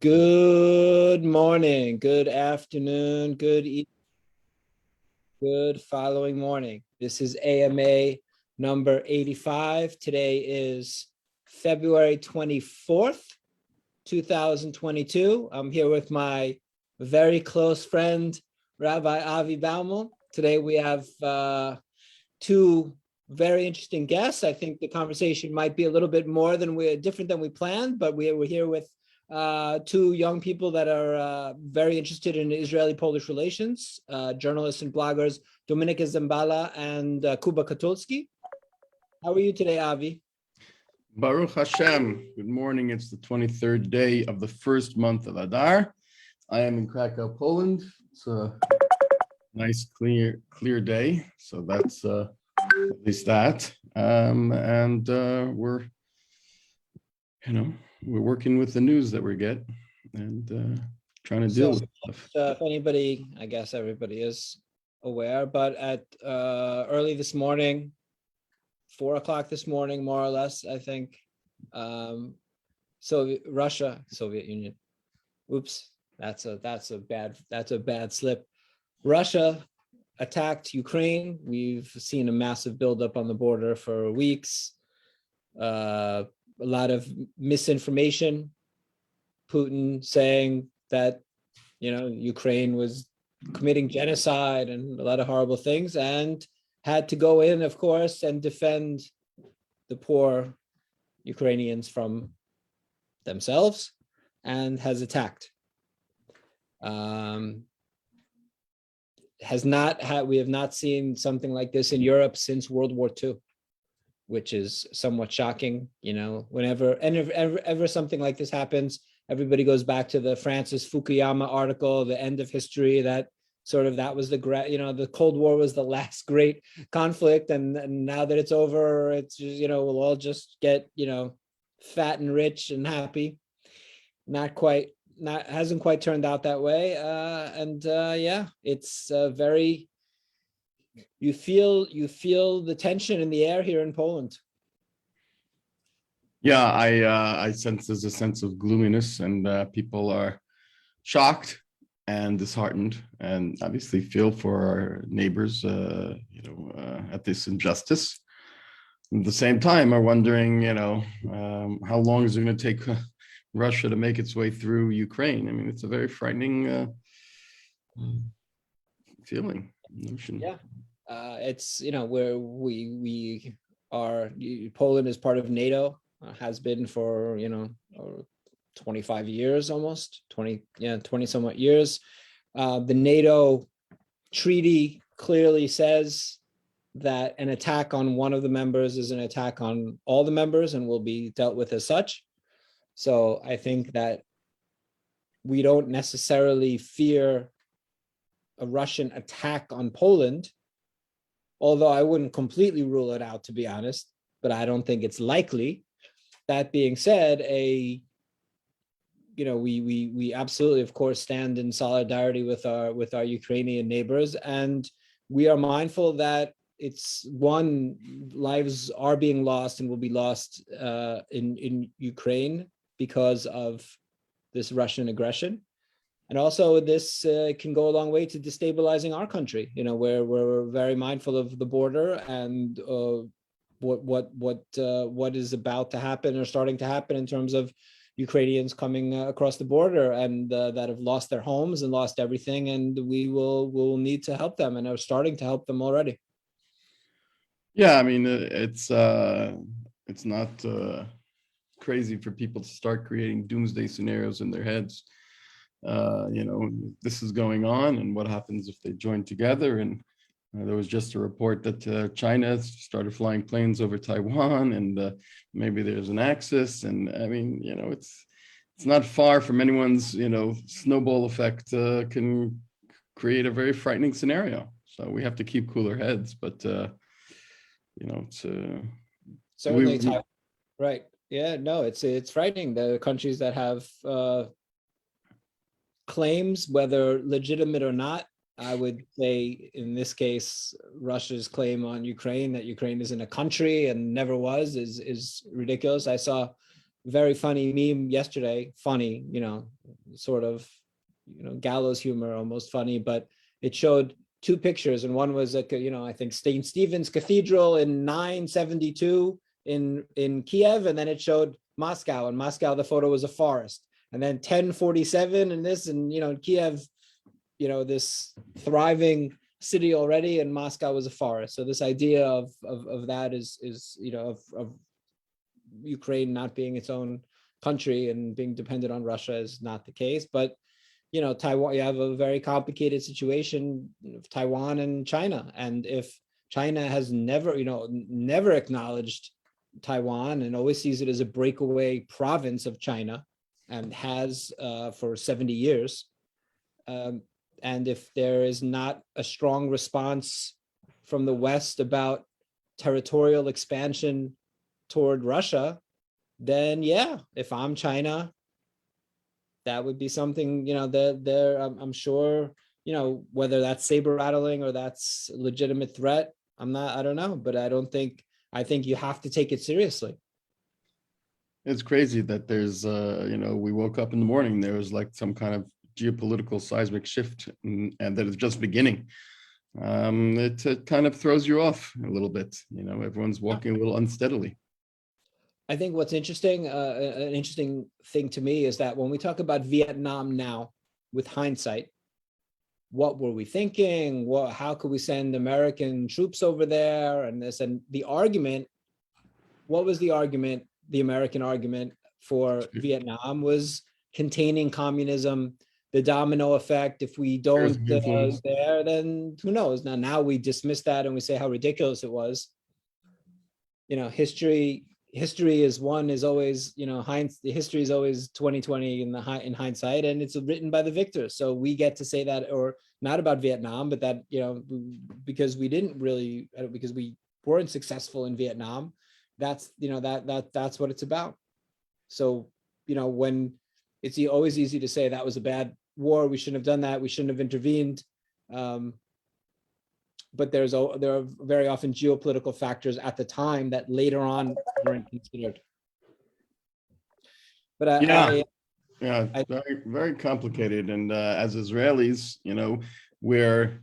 Good morning, good afternoon, good evening, good following morning. This is AMA number 85. Today is February 24th, 2022. I'm here with my very close friend, Rabbi Avi Baumel. Today we have two very interesting guests. I think the conversation might be a little bit more different than we planned, but we're here with two young people that are very interested in Israeli-Polish relations, journalists and bloggers, Dominka Zębala and Kuba Katulski. How are you today, Avi? Baruch Hashem. Good morning. It's the 23rd day of the first month of Adar. I am in Krakow, Poland. It's a nice, clear day. So that's at least that. We're working with the news that we get and trying to deal with stuff. If anybody, I guess everybody is aware, but at early this morning, 4 o'clock this morning, more or less, I think, Soviet Union. Oops, that's a bad slip. Russia attacked Ukraine. We've seen a massive buildup on the border for weeks. A lot of misinformation. Putin saying that, Ukraine was committing genocide and a lot of horrible things, and had to go in, of course, and defend the poor Ukrainians from themselves, and has attacked. We have not seen something like this in Europe since World War II, which is somewhat shocking. Whenever something like this happens, everybody goes back to the Francis Fukuyama article, The End of History, that was the Cold War was the last great conflict. And now that it's over, it's just, we'll all just get, fat and rich and happy. Hasn't quite turned out that way. It's very, you feel the tension in the air here in Poland. Yeah, I sense there's a sense of gloominess, and people are shocked and disheartened, and obviously feel for our neighbors, at this injustice. At the same time, are wondering, how long is it going to take Russia to make its way through Ukraine? I mean, it's a very frightening feeling. Notion. Yeah, it's where we are. Poland is part of NATO. Has been for 25 years, almost 20 somewhat years. The NATO treaty clearly says that an attack on one of the members is an attack on all the members and will be dealt with as such. So I think that we don't necessarily fear a Russian attack on Poland, although I wouldn't completely rule it out, to be honest, but I don't think it's likely. That being said, we absolutely, of course, stand in solidarity with our Ukrainian neighbors, and we are mindful that lives are being lost and will be lost in Ukraine because of this Russian aggression, and also this can go a long way to destabilizing our country. Where we're very mindful of the border and what is about to happen or starting to happen in terms of Ukrainians coming across the border and that have lost their homes and lost everything, and will need to help them and are starting to help them already. Yeah, I mean, it's not crazy for people to start creating doomsday scenarios in their heads. This is going on, and what happens if they join together? And there was just a report that China started flying planes over Taiwan, and maybe there's an axis. And I mean, it's not far from anyone's, snowball effect can create a very frightening scenario. So we have to keep cooler heads, but it's certainly right. Yeah, no, it's frightening. The countries that have claims, whether legitimate or not. I would say in this case, Russia's claim on Ukraine, that Ukraine isn't a country and never was, is ridiculous. I saw very funny meme yesterday, funny, sort of, gallows humor, almost funny, but it showed two pictures, and one was I think St. Stephen's Cathedral in 972 in Kiev, and then it showed Moscow. In Moscow, the photo was a forest, and then 1047 and this, and Kiev, this thriving city already, and Moscow was a forest. So this idea of that is of Ukraine not being its own country and being dependent on Russia is not the case. But Taiwan, you have a very complicated situation of Taiwan and China. And if China has never acknowledged Taiwan and always sees it as a breakaway province of China, and has for 70 years, and if there is not a strong response from the West about territorial expansion toward Russia, then yeah, if I'm China, that would be something, I'm sure, whether that's saber rattling or that's a legitimate threat, I don't know, but I think you have to take it seriously. It's crazy that there's, we woke up in the morning, there was like some kind of geopolitical seismic shift, and that it's just beginning. It kind of throws you off a little bit. Everyone's walking a little unsteadily. I think what's interesting, an interesting thing to me is that when we talk about Vietnam now, with hindsight, what were we thinking? How could we send American troops over there? And this, and the argument, what was the argument? The American argument for Vietnam was containing communism, the domino effect. If we don't there, then who knows? Now we dismiss that and we say how ridiculous it was. History is always, history is always 2020 in hindsight, and it's written by the victors. So we get to say that, or not about Vietnam, but that, because we didn't really, because we weren't successful in Vietnam, that's, that's what it's about. So, when it's always easy to say that was a bad war, we shouldn't have done that, we shouldn't have intervened. But there are very often geopolitical factors at the time that later on weren't considered. But very, very complicated. And as Israelis, we're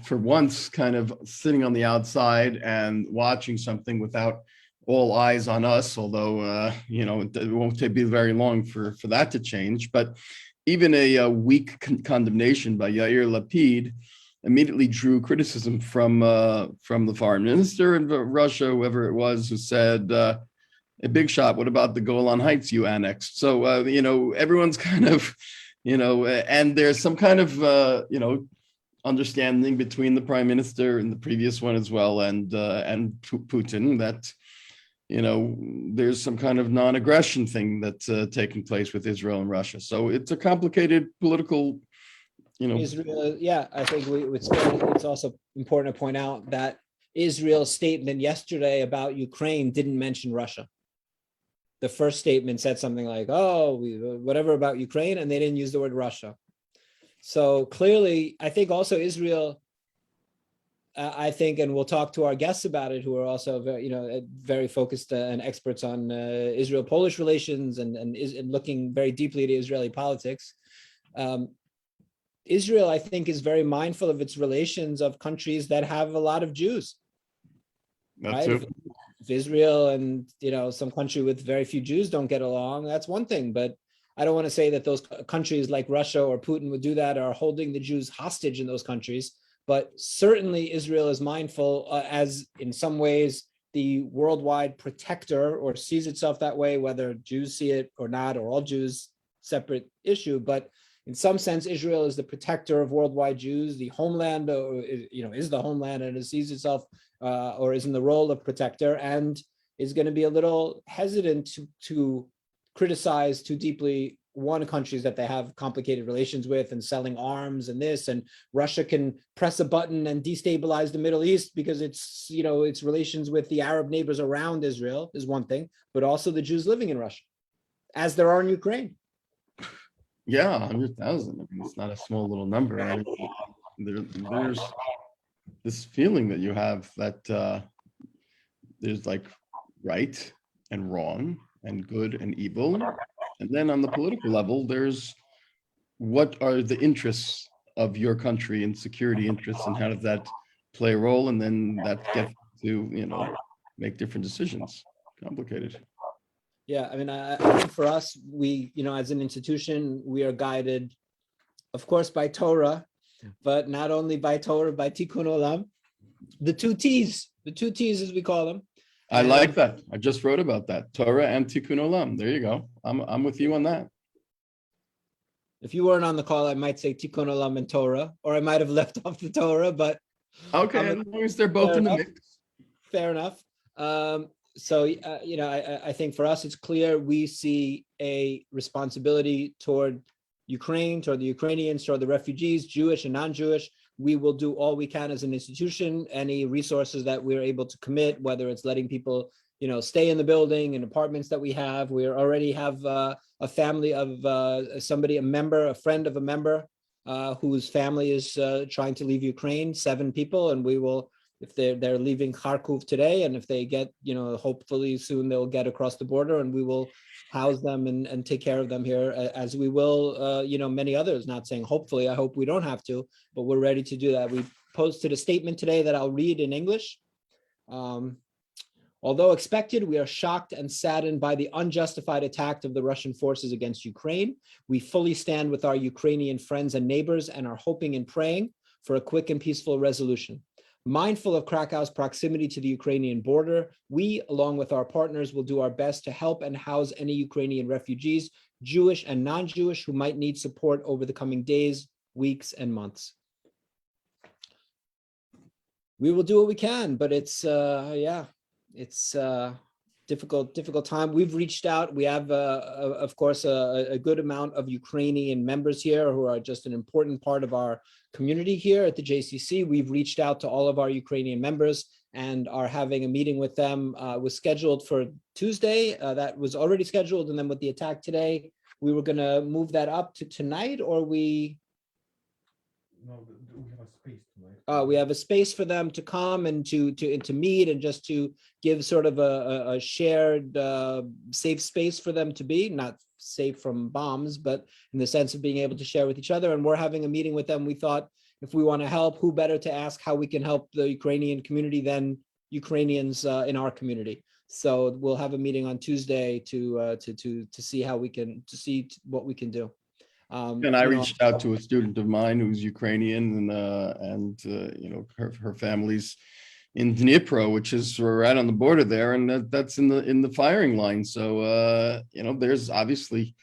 for once kind of sitting on the outside and watching something without all eyes on us, although it won't be very long for that to change. But even a weak condemnation by Yair Lapid immediately drew criticism from the foreign minister in Russia, whoever it was, who said, a big shot, what about the Golan Heights you annexed? So, everyone's kind of, and there's some kind of, understanding between the prime minister and the previous one as well, and Putin, that, there's some kind of non-aggression thing that's taking place with Israel and Russia. So it's a complicated political, Israel, I think it's also important to point out that Israel's statement yesterday about Ukraine didn't mention Russia. The first statement said something like, whatever about Ukraine, and they didn't use the word Russia. So clearly, I think also Israel, and we'll talk to our guests about it, who are also very focused and experts on Israel-Polish relations and looking very deeply at Israeli politics. Israel, I think, is very mindful of its relations of countries that have a lot of Jews. That's right? If Israel and some country with very few Jews don't get along, that's one thing. But I don't want to say that those countries like Russia or Putin would do that, or holding the Jews hostage in those countries. But certainly Israel is mindful, as in some ways the worldwide protector, or sees itself that way, whether Jews see it or not, or all Jews, separate issue. But in some sense, Israel is the protector of worldwide Jews, the homeland, is the homeland, and it sees itself or is in the role of protector, and is going to be a little hesitant to criticize too deeply one countries that they have complicated relations with and selling arms and this, and Russia can press a button and destabilize the Middle East because it's, its relations with the Arab neighbors around Israel is one thing, but also the Jews living in Russia, as there are in Ukraine. Yeah, 100,000. I mean, it's not a small little number. I mean, there's this feeling that you have that there's like right and wrong, and good and evil. And then on the political level, there's what are the interests of your country and security interests, and how does that play a role? And then that gets to, make different decisions. Complicated. Yeah, I mean, I think for us, we, as an institution, we are guided, of course, by Torah, but not only by Torah, by Tikkun Olam, the two T's as we call them. I like that. I just wrote about that. Torah and Tikkun Olam. There you go. I'm with you on that. If you weren't on the call, I might say Tikkun Olam and Torah, or I might have left off the Torah, but okay, as long as they're both in the mix. Fair enough. I think for us, it's clear we see a responsibility toward Ukraine, toward the Ukrainians, toward the refugees, Jewish and non-Jewish. We will do all we can as an institution, any resources that we're able to commit, whether it's letting people, stay in the building and apartments that we have. We already have a family of a friend of a member whose family is trying to leave Ukraine, 7 people, and we will, if they're leaving Kharkiv today, and if they get, hopefully soon they'll get across the border, and we will house them and take care of them here, as we will, many others. Not saying hopefully, I hope we don't have to, but we're ready to do that. We posted a statement today that I'll read in English. Although expected, we are shocked and saddened by the unjustified attack of the Russian forces against Ukraine. We fully stand with our Ukrainian friends and neighbors and are hoping and praying for a quick and peaceful resolution. Mindful of Krakow's proximity to the Ukrainian border, we, along with our partners, will do our best to help and house any Ukrainian refugees, Jewish and non-Jewish, who might need support over the coming days, weeks, and months. We will do what we can, but it's difficult time. We've reached out. We have, of course, a good amount of Ukrainian members here who are just an important part of our community here at the JCC. We've reached out to all of our Ukrainian members and are having a meeting with them. Was scheduled for Tuesday. That was already scheduled. And then with the attack today, we were going to move that up to tonight, or we... No, we have a space tonight. We have a space for them to come and to meet, and just to give sort of a shared safe space for them to be, not safe from bombs, but in the sense of being able to share with each other. And we're having a meeting with them. We thought, if we want to help, who better to ask how we can help the Ukrainian community than Ukrainians in our community. So we'll have a meeting on Tuesday to see how we can, to see what we can do. And I reached out to a student of mine who's Ukrainian, and her family's in Dnipro, which is right on the border there, and that's in the firing line. So there's obviously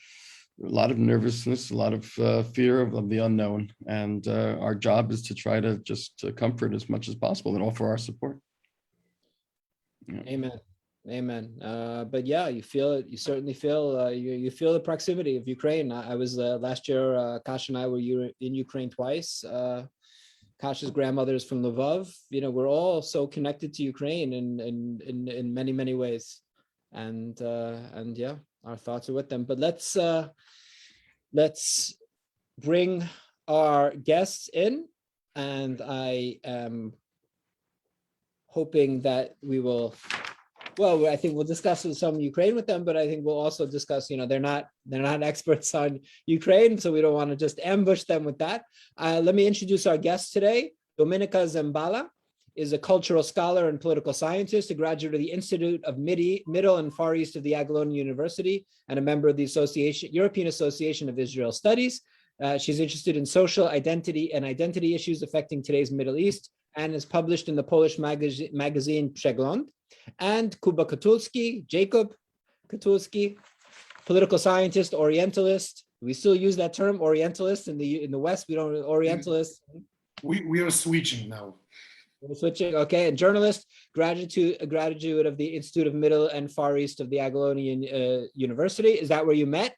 a lot of nervousness, a lot of fear of the unknown, and our job is to try to just comfort as much as possible and offer our support. Yeah. Amen. But yeah, you feel it. You certainly feel you feel the proximity of Ukraine. I was last year. Kash and I were in Ukraine twice. Kash's grandmother is from Lvov. We're all so connected to Ukraine in many ways, and yeah, our thoughts are with them. But let's bring our guests in, and I am hoping that we will. Well, I think we'll discuss some Ukraine with them, but I think we'll also discuss, they're not experts on Ukraine, so we don't want to just ambush them with that. Let me introduce our guest today. Dominka Zębala is a cultural scholar and political scientist, a graduate of the Institute of Middle and Far East of the Jagiellonian University, and a member of the European Association of Israel Studies. She's interested in social identity and identity issues affecting today's Middle East, and is published in the Polish magazine Przegląd. And Kuba Katulski, Jacob Katulski, political scientist, Orientalist. We still use that term, Orientalist, in the West. We don't Orientalist. We are switching now. We're switching, okay. And journalist, a graduate of the Institute of Middle and Far East of the Jagiellonian University. Is that where you met?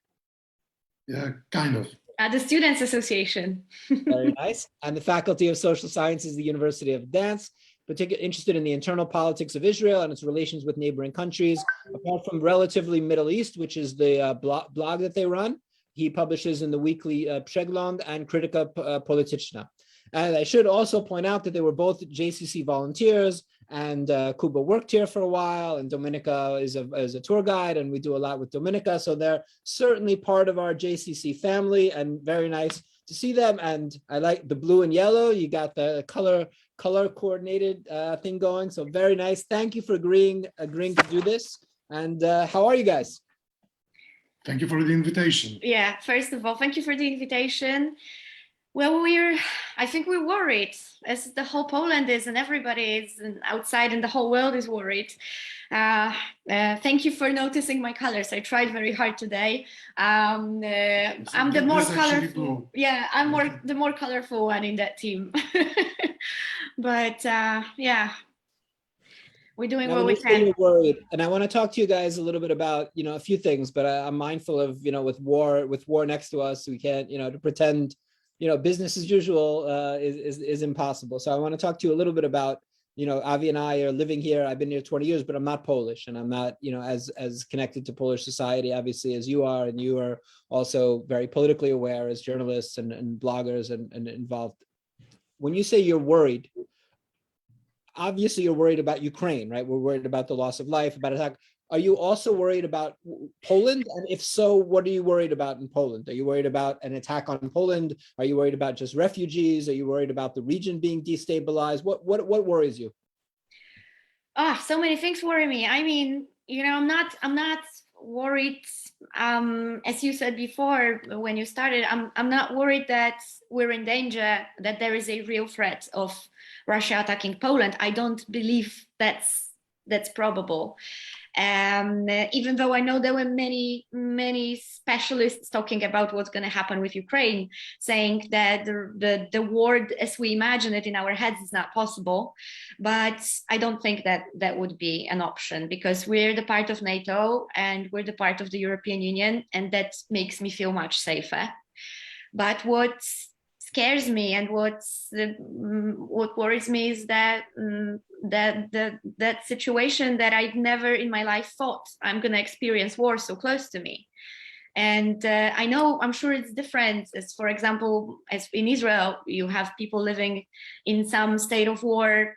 Yeah, kind of. At the Students Association. Very nice. And the Faculty of Social Sciences, the University of Gdansk, particularly interested in the internal politics of Israel and its relations with neighboring countries. Apart from Relatively Middle East, which is the blog that they run, he publishes in the weekly Przegląd and Krytyka Polityczna. And I should also point out that they were both JCC volunteers And Kuba worked here for a while, and Dominika is a tour guide, and we do a lot with Dominika. So they're certainly part of our JCC family, and very nice to see them. And I like the blue and yellow. You got the color coordinated thing going. So very nice. Thank you for agreeing to do this. And how are you guys? Thank you for the invitation. Yeah, first of all, thank you for the invitation. Well, I think we're worried, as the whole Poland is, and everybody is outside, and the whole world is worried. Thank you for noticing my colors. I tried very hard today. I'm the more colorful. Yeah, I'm the more colorful one in that team. But yeah, we're doing what we can. You're worried, and I want to talk to you guys a little bit about a few things. But I'm mindful of with war next to us, we can't to pretend business as usual is impossible. So I want to talk to you a little bit about Avi and I are living here. I've been here 20 years, but I'm not Polish, and I'm not as connected to Polish society obviously as you are, and you are also very politically aware as journalists and bloggers and involved. When you say you're worried, obviously you're worried about Ukraine, right? We're worried about the loss of life, about attack. Are you also worried about Poland? And if so, what are you worried about in Poland? Are you worried about an attack on Poland? Are you worried about just refugees? Are you worried about the region being destabilized? What worries you? So many things worry me. I mean, I'm not worried. As you said before, when you started, I'm not worried that we're in danger, that there is a real threat of Russia attacking Poland. I don't believe that's probable. Even though I know there were many specialists talking about what's going to happen with Ukraine, saying that the war as we imagine it in our heads is not possible. But I don't think that would be an option, because we're the part of NATO and we're the part of the European Union, and that makes me feel much safer. But what scares me and what worries me is that that situation that I'd never in my life thought I'm going to experience war so close to me. And I'm sure it's different, as for example, as in Israel, you have people living in some state of war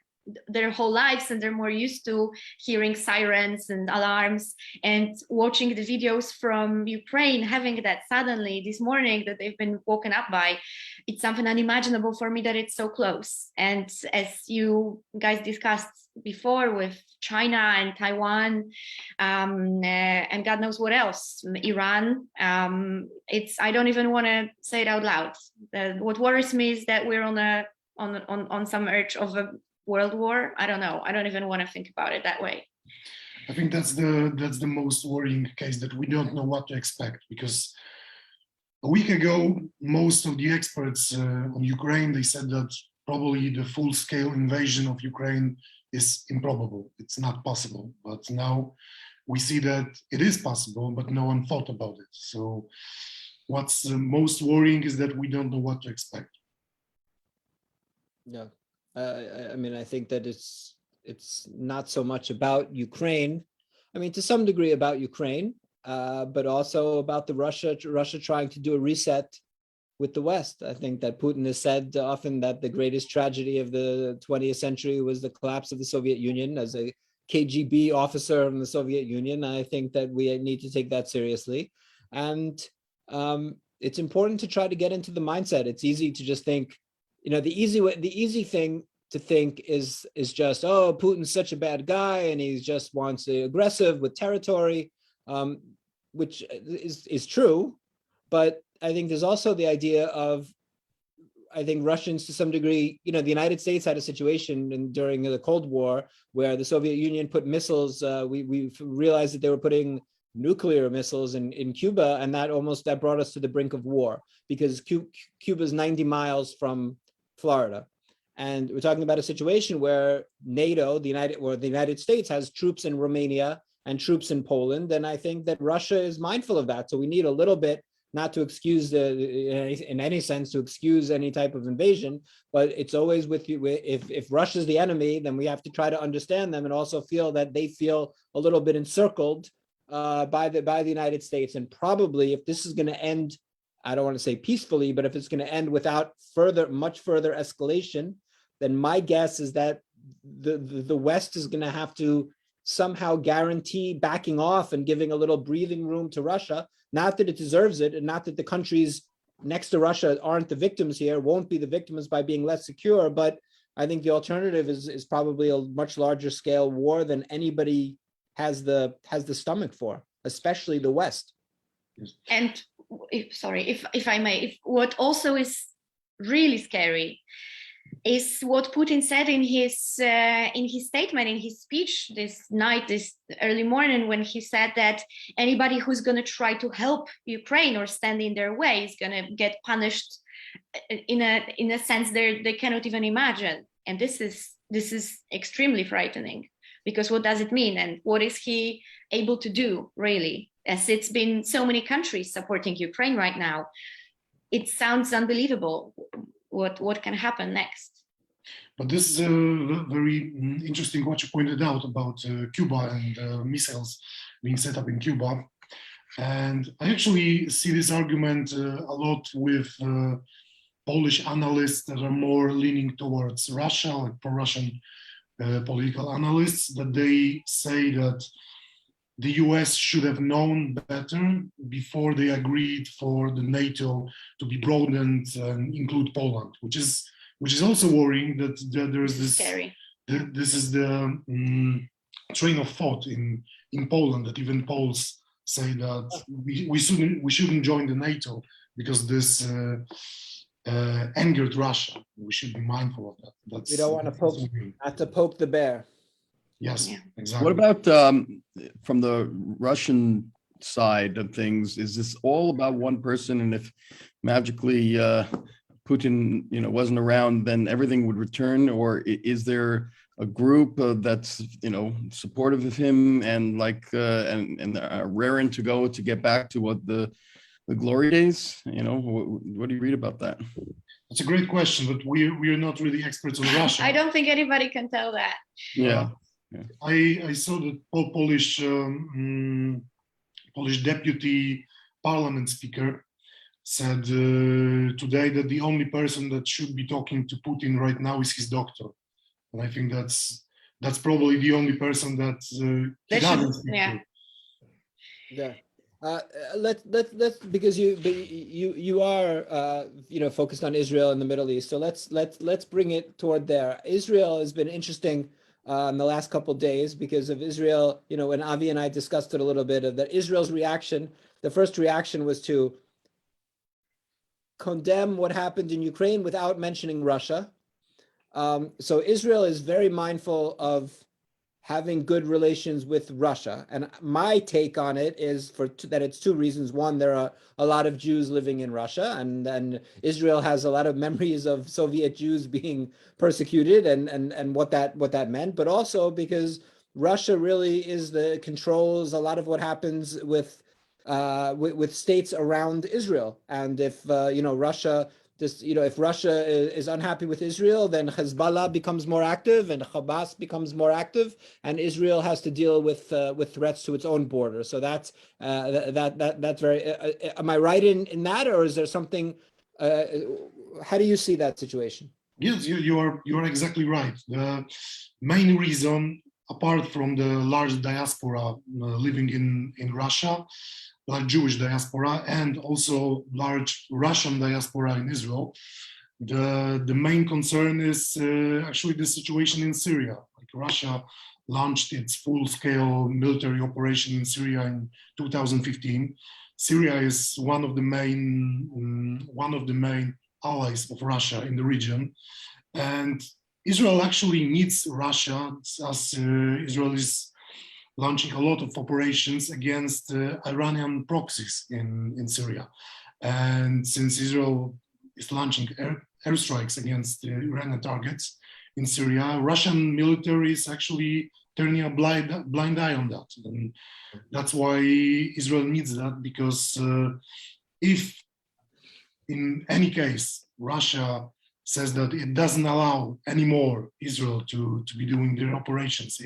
their whole lives, and they're more used to hearing sirens and alarms, and watching the videos from Ukraine, having that suddenly this morning that they've been woken up by. It's something unimaginable for me that it's so close. And as you guys discussed before with China and Taiwan, and God knows what else, Iran, I don't even want to say it out loud. What worries me is that we're on some edge of a world war. I don't know. I don't even want to think about it that way. I think that's the most worrying case, that we don't know what to expect, because a week ago, most of the experts on Ukraine, they said that probably the full-scale invasion of Ukraine is improbable. It's not possible. But now we see that it is possible, but no one thought about it. So what's most worrying is that we don't know what to expect. Yeah. I mean, I think that it's not so much about Ukraine. I mean, to some degree about Ukraine, but also about the Russia trying to do a reset with the West. I think that Putin has said often that the greatest tragedy of the 20th century was the collapse of the Soviet Union. As a KGB officer in the Soviet Union, I think that we need to take that seriously. And it's important to try to get into the mindset. It's easy to just think, the easy thing to think is just, oh, Putin's such a bad guy and he just wants to be aggressive with territory, which is true. But I think there's also the idea of, I think Russians to some degree, the United States had a situation during the Cold War where the Soviet Union put missiles. We realized that they were putting nuclear missiles in Cuba, and that brought us to the brink of war, because Cuba is 90 miles from Florida. And we're talking about a situation where NATO, the United States, has troops in Romania and troops in Poland. And I think that Russia is mindful of that. So we need a little bit, not to excuse in any sense to excuse any type of invasion, but it's always with you. If Russia's the enemy, then we have to try to understand them and also feel that they feel a little bit encircled by the United States. And probably if this is going to end, I don't want to say peacefully, but if it's going to end without much further escalation, then my guess is that the West is going to have to somehow guarantee backing off and giving a little breathing room to Russia. Not that it deserves it, and not that the countries next to Russia aren't the victims here, won't be the victims by being less secure. But I think the alternative is probably a much larger scale war than anybody has the stomach for, especially the West. And if I may, what also is really scary is what Putin said in his statement, in his speech this early morning, when he said that anybody who's going to try to help Ukraine or stand in their way is going to get punished in a sense they cannot even imagine. And this is extremely frightening, because what does it mean, and what is he able to do really? As it's been so many countries supporting Ukraine right now, it sounds unbelievable what can happen next. But this is very interesting what you pointed out about Cuba and missiles being set up in Cuba. And I actually see this argument a lot with Polish analysts that are more leaning towards Russia, like pro-Russian political analysts, that they say that the US should have known better before they agreed for the NATO to be broadened and include Poland, which is also worrying, that there is this. Scary. This is the train of thought in Poland, that even Poles say that we shouldn't join the NATO because this angered Russia. We should be mindful of that. We don't want to poke the bear. Yes, Yeah. exactly. What about from the Russian side of things? Is this all about one person? And if magically Putin, wasn't around, then everything would return? Or is there a group that's, supportive of him and and are raring to go to get back to what the glory days? What do you read about that? It's a great question, but we are not really experts on Russia. I don't think anybody can tell that. Yeah. I saw that Polish deputy parliament speaker said today that the only person that should be talking to Putin right now is his doctor, and I think that's probably the only person that he doesn't speak to. Yeah. Let's because you are focused on Israel and the Middle East, so let's bring it toward there. Israel has been interesting in the last couple of days because of Israel. When Avi and I discussed it a little bit, of that Israel's reaction. The first reaction was to condemn what happened in Ukraine without mentioning Russia. So Israel is very mindful of having good relations with Russia. And my take on it is that it's two reasons. One, there are a lot of Jews living in Russia, and Israel has a lot of memories of Soviet Jews being persecuted and what that meant, but also because Russia really controls a lot of what happens with states around Israel. And if Russia if Russia is unhappy with Israel, then Hezbollah becomes more active and Hamas becomes more active, and Israel has to deal with threats to its own border. So that's very. Am I right in that, or is there something? How do you see that situation? Yes, you are exactly right. The main reason, apart from the large diaspora living in Russia, large Jewish diaspora, and also large Russian diaspora in Israel, the main concern is actually the situation in Syria. Like Russia launched its full-scale military operation in Syria in 2015. Syria is one of the main allies of Russia in the region, and Israel actually needs Russia, as Israel is launching a lot of operations against Iranian proxies in Syria. And since Israel is launching airstrikes against Iranian targets in Syria, Russian military is actually turning a blind eye on that. And that's why Israel needs that, because if in any case Russia says that it doesn't allow anymore Israel to be doing their operations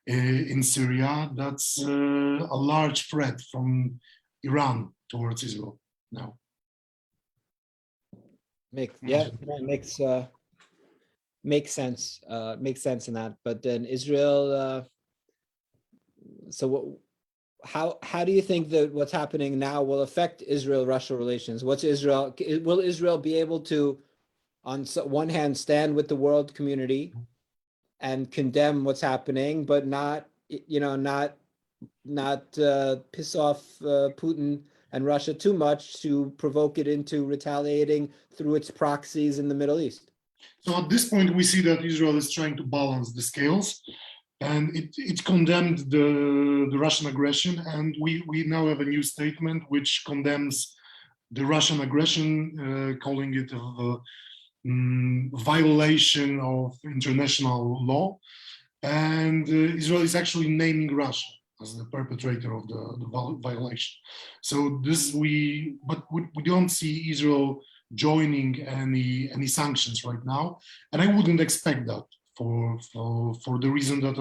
in Syria, that's a large threat from Iran towards Israel now. Makes makes sense. Makes sense in that. But then Israel. So what? How do you think that what's happening now will affect Israel-Russia relations? Will Israel be able to, on one hand, stand with the world community and condemn what's happening, but not piss off Putin and Russia too much to provoke it into retaliating through its proxies in the Middle East? So at this point, we see that Israel is trying to balance the scales, and it condemned the Russian aggression, and we now have a new statement which condemns the Russian aggression, calling it a violation of international law, and Israel is actually naming Russia as the perpetrator of the violation. So but we don't see Israel joining any sanctions right now, and I wouldn't expect that for the reason that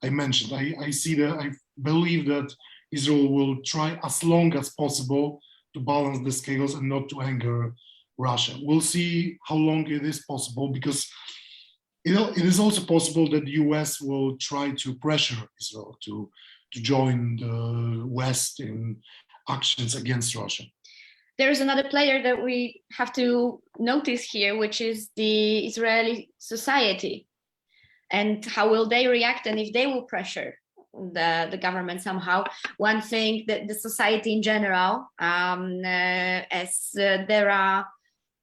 I mentioned. I believe that Israel will try as long as possible to balance the scales and not to anger Russia. We'll see how long it is possible, because it is also possible that the US will try to pressure Israel to join the West in actions against Russia. There's another player that we have to notice here, which is the Israeli society, and how will they react, and if they will pressure the government somehow. One thing that the society in general, as there are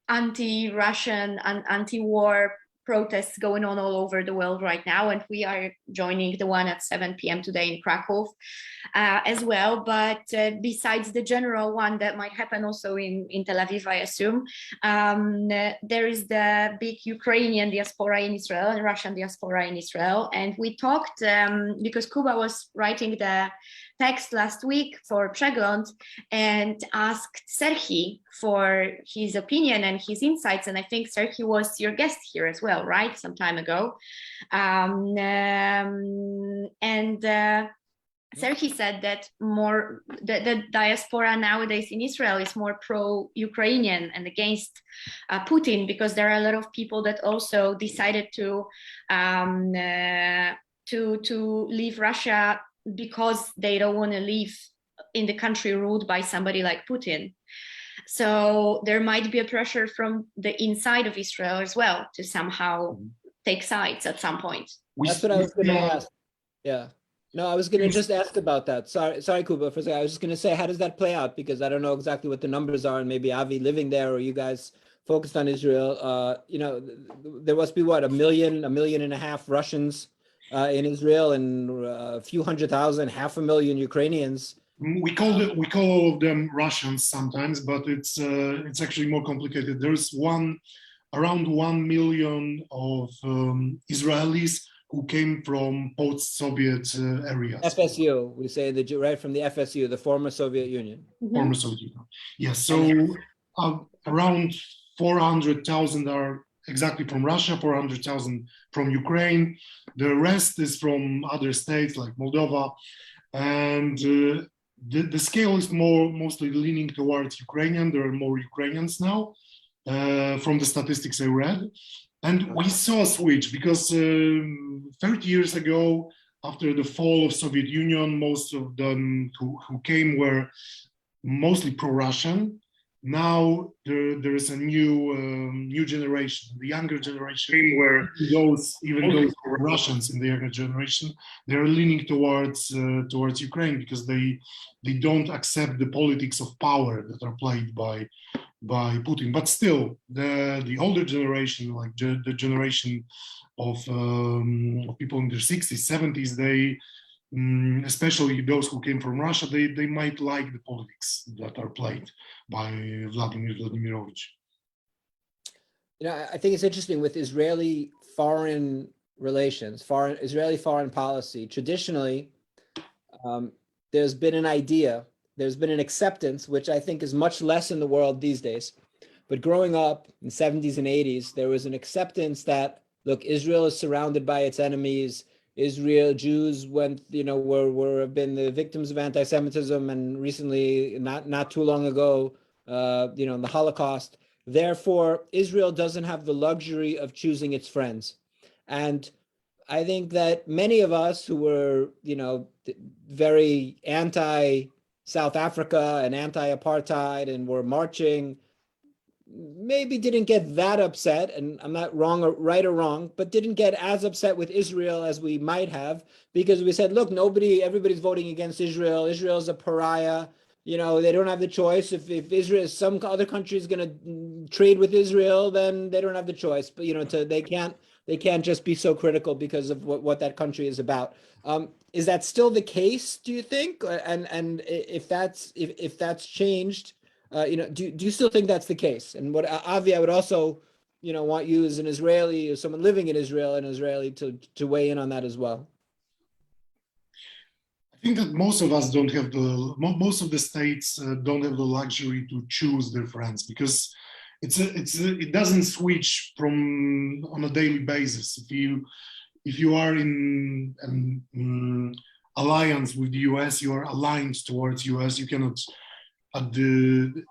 anti-Russian and anti-war protests going on all over the world right now, and we are joining the one at 7 p.m. today in Krakow as well. But besides the general one that might happen also in Tel Aviv, I assume, there is the big Ukrainian diaspora in Israel and Russian diaspora in Israel. And we talked, because Kuba was writing the text last week for Przegląd and asked Serhi for his opinion and his insights. And I think Serhi was your guest here as well, right? Some time ago. Serhi said that the diaspora nowadays in Israel is more pro-Ukrainian and against Putin, because there are a lot of people that also decided to leave Russia because they don't want to live in the country ruled by somebody like Putin. So there might be a pressure from the inside of Israel as well to somehow take sides at some point. That's what I was going to ask. Yeah. No, I was going to just ask about that. Sorry, Kuba, for a second. I was just going to say, how does that play out? Because I don't know exactly what the numbers are, and maybe Avi living there, or you guys focused on Israel. There must be what, a million and a half Russians in Israel, and a few 100,000, 500,000 Ukrainians. We call all of them Russians sometimes, but it's actually more complicated. There's around 1 million of Israelis who came from post-Soviet areas. FSU, we say right from the FSU, the former Soviet Union. Former Soviet Union. Yes, so around 400,000 are exactly from Russia, 400,000 from Ukraine. The rest is from other states like Moldova, and the scale is mostly leaning towards Ukrainian. There are more Ukrainians now, from the statistics I read. And we saw a switch because 30 years ago, after the fall of Soviet Union, most of them who came were mostly pro-Russian. Now there is a new generation, the younger generation, where those Russians in the younger generation, they're leaning towards Ukraine, because they don't accept the politics of power that are played by Putin. But still, the older generation, like the generation of people in their 60s, 70s, they, especially those who came from Russia, they might like the politics that are played by Vladimir Vladimirovich. I think it's interesting with Israeli foreign relations, Israeli foreign policy. Traditionally, there's been an idea, there's been an acceptance, which I think is much less in the world these days. But growing up in the 70s and 80s, there was an acceptance that, look, Israel is surrounded by its enemies. Israel, Jews have been the victims of anti-Semitism, and recently, not too long ago, the Holocaust. Therefore, Israel doesn't have the luxury of choosing its friends. And I think that many of us who were, very anti-South Africa and anti-apartheid and were marching maybe didn't get that upset, and I'm not wrong or right or wrong, but didn't get as upset with Israel as we might have, because we said, look, everybody's voting against Israel. Israel's a pariah. They don't have the choice. If Israel, some other country is going to trade with Israel, then they don't have the choice. But they can't just be so critical because of what that country is about. Is that still the case, do you think? And if that's changed, do you still think that's the case? And what Avi, I would also, want you as an Israeli, or someone living in Israel, an Israeli, to weigh in on that as well. I think that most of us don't have most of the states don't have the luxury to choose their friends, because it doesn't switch from on a daily basis. If you are in an alliance with the US, you are aligned towards US. You cannot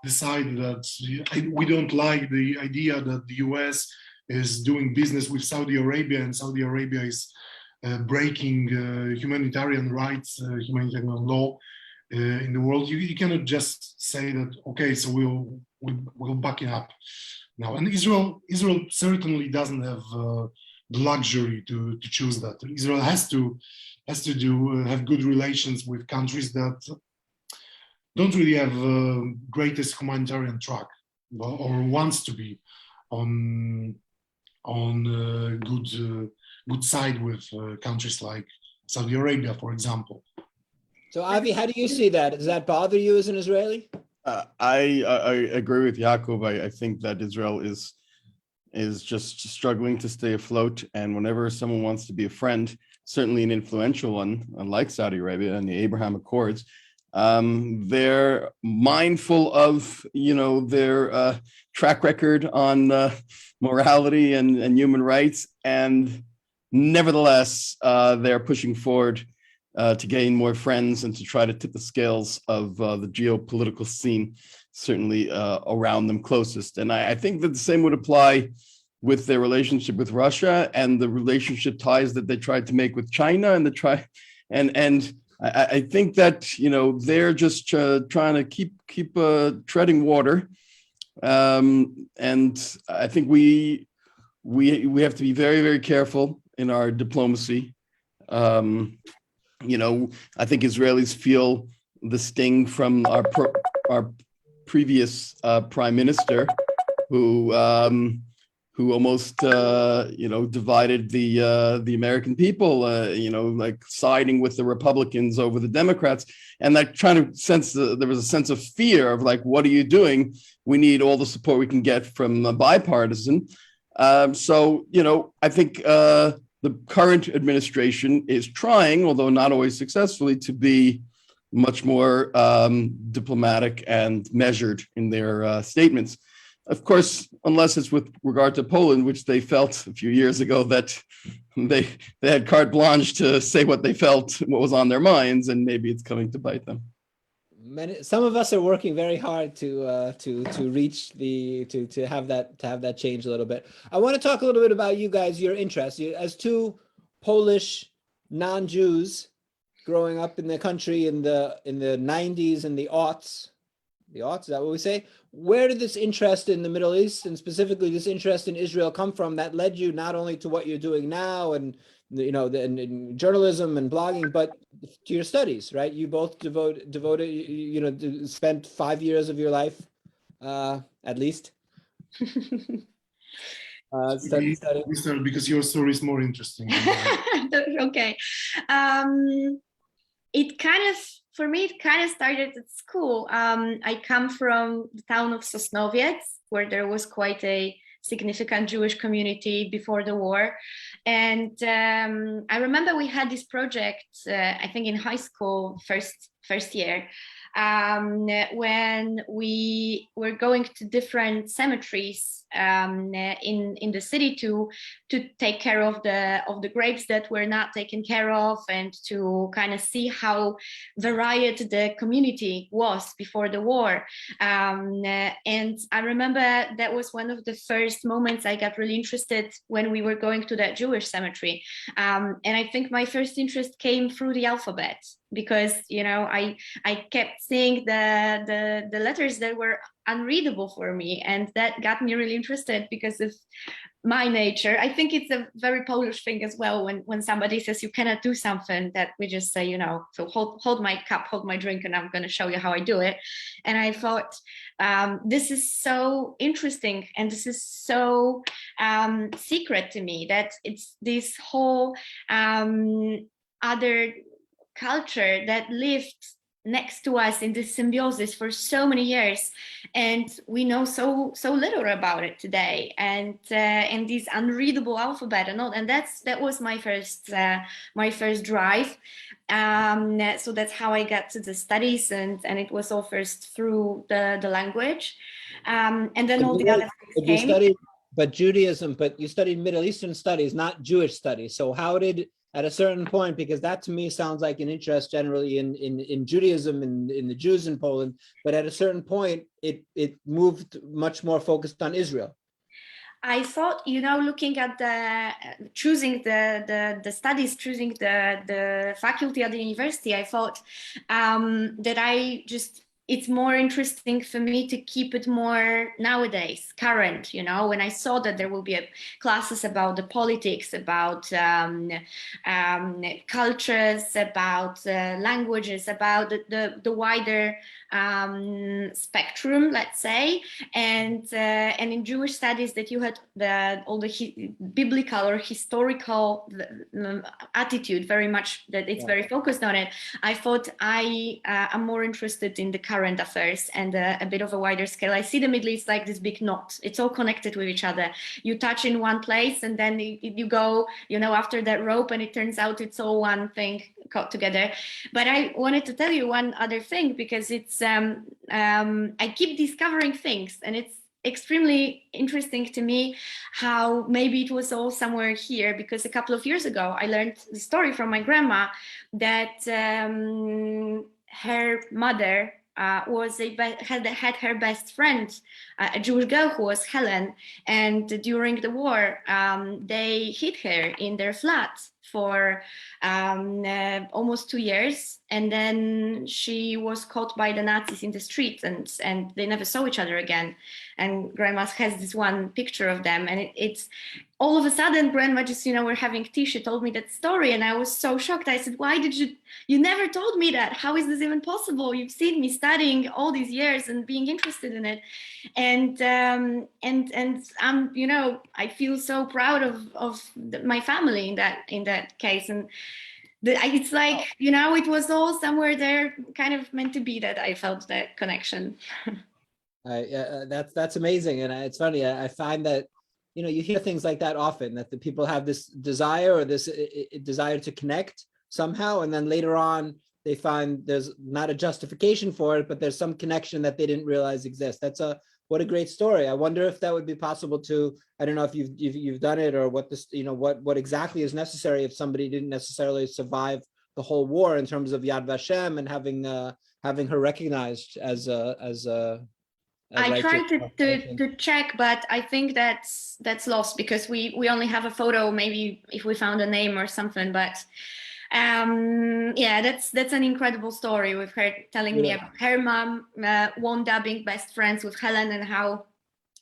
decide that we don't like the idea that the US is doing business with Saudi Arabia, and Saudi Arabia is breaking humanitarian rights, humanitarian law in the world. You cannot just say that, okay, so we'll back it up now. And Israel certainly doesn't have the luxury to choose that. Israel has to have good relations with countries that don't really have greatest humanitarian track, or wants to be on good side with countries like Saudi Arabia, for example. So Avi, how do you see that? Does that bother you as an Israeli? I agree with Yaakov. I think that Israel is just struggling to stay afloat, and whenever someone wants to be a friend, certainly an influential one, like Saudi Arabia and the Abraham Accords, they're mindful of their track record on morality and human rights, and nevertheless they're pushing forward to gain more friends and to try to tip the scales of the geopolitical scene, certainly around them closest. And I think that the same would apply with their relationship with Russia and the relationship ties that they tried to make with China, and I think that they're just trying to keep treading water, and I think we have to be very, very careful in our diplomacy. I think Israelis feel the sting from our previous prime minister, who almost divided the American people, like siding with the Republicans over the Democrats, and that trying to sense there was a sense of fear of like, what are you doing? We need all the support we can get from bipartisan. So I think the current administration is trying, although not always successfully, to be much more diplomatic and measured in their statements. Of course, unless it's with regard to Poland, which they felt a few years ago that they had carte blanche to say what they felt, what was on their minds, and maybe it's coming to bite them. Some of us are working very hard to reach to have that change a little bit. I want to talk a little bit about you guys, your interests. As two Polish non-Jews growing up in the country in the 90s and the aughts, is that what we say? Where did this interest in the Middle East, and specifically this interest in Israel, come from that led you not only to what you're doing now and in journalism and blogging, but to your studies, right? You both devoted, spent 5 years of your life, at least. Studying. Because your story is more interesting. Okay. For me, it kind of started at school. I come from the town of Sosnowiec, where there was quite a significant Jewish community before the war. And I remember we had this project, I think in high school, first year, when we were going to different cemeteries in the city to take care of the graves that were not taken care of, and to kind of see how varied the community was before the war. And I remember that was one of the first moments I got really interested when we were going to that Jewish cemetery. And I think my first interest came through the alphabet, because I kept seeing the letters that were unreadable for me, and that got me really interested because of my nature. I think it's a very Polish thing as well, when somebody says you cannot do something, that we just say, so hold my cup, hold my drink, and I'm going to show you how I do it. And I thought, this is so interesting, and this is so secret to me, that it's this whole other culture that lived next to us in this symbiosis for so many years, and we know so little about it today, and this unreadable alphabet and all. And that was my first drive. So that's how I got to the studies, and it was all first through the language, and then all the other things came. But Judaism, but you studied Middle Eastern studies, not Jewish studies. So how did, at a certain point, because that to me sounds like an interest generally in Judaism and in the Jews in Poland, but at a certain point, it moved much more focused on Israel. I thought, looking at choosing the studies, choosing the faculty at the university, I thought that it's more interesting for me to keep it more nowadays, current, when I saw that there will be classes about the politics, about cultures, about languages, about the wider spectrum, let's say, and in Jewish studies that you had all the biblical or historical attitude, very much that it's very focused on it. I thought I'm more interested in the current affairs and a bit of a wider scale. I see the Middle East like this big knot. It's all connected with each other. You touch in one place, and then you go, after that rope, and it turns out it's all one thing caught together. But I wanted to tell you one other thing, because it's I keep discovering things, and it's extremely interesting to me how maybe it was all somewhere here, because a couple of years ago I learned the story from my grandma that her mother had her best friend, a Jewish girl who was Helen, and during the war they hid her in their flat for almost 2 years, and then she was caught by the Nazis in the streets, and they never saw each other again. And grandma has this one picture of them, and it's all of a sudden grandma just, we're having tea, she told me that story, and I was so shocked. I said, why did you never told me that? How is this even possible? You've seen me studying all these years and being interested in it. And I'm, I feel so proud of my family in that case. And it's like, it was all somewhere there, kind of meant to be, that I felt that connection. That's amazing. And it's funny, I find that, you hear things like that often, that the people have this desire or this desire to connect somehow, and then later on they find there's not a justification for it, but there's some connection that they didn't realize exists. What a great story. I wonder if that would be possible to, I don't know if you've done it, or what this, what exactly is necessary if somebody didn't necessarily survive the whole war, in terms of Yad Vashem and having her recognized as I tried to check, but I think that's lost, because we only have a photo, maybe if we found a name or something. But that's an incredible story, with her telling me about her mom wound up being best friends with Helen, and how